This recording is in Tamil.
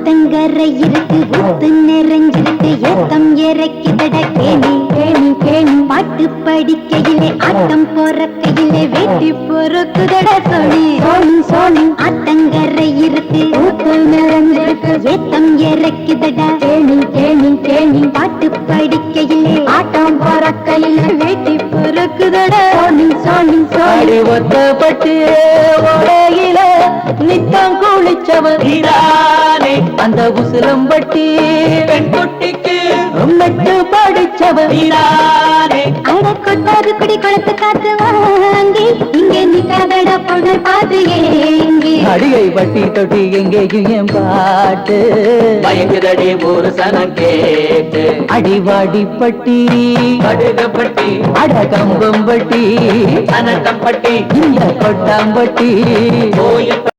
ஆத்தங்கரை இருக்கு ஊத்து நிறைஞ்சிருக்கு ஏத்தம் இறக்கிதட கேணி கேணி கேணி பாட்டு படிக்கையிலே ஆட்டம் பொறக்கையிலே வேட்டி பொறக்குதட சோனி சோனி சோனி ஆத்தங்கரை இருக்கு ஊத்து நிறைஞ்சிருக்கு ஏத்தம் இறக்கிதட கேணி கேணி கேணி பாட்டு படிக்கையிலே ஆட்டம் பொறக்கையிலே வேட்டி பொறக்குதட சோனி சோனி சோனி ஒத்தப்பட்டு ஓடையில நித்தம் குளிச்சவர் அந்த உசிலம்பட்டி பெண் குட்டிக்கு மெட்டு படிச்சவர் அட கொட்டாது குடி குளத்து காத்து வாங்கி இங்கே நிக்காதட பொண்ணு பார்த்து ஏங்கி அடியை பட்டி தொட்டி எங்கேயும் என் பாட்டு பயங்குதடி ஒரு சனம் கேட்டு அடிவாடிப்பட்டி கடுகப்பட்டி அடகம்பம்பட்டி அனந்தம்பட்டி இந்த கொட்டாம்பட்டி கோயில்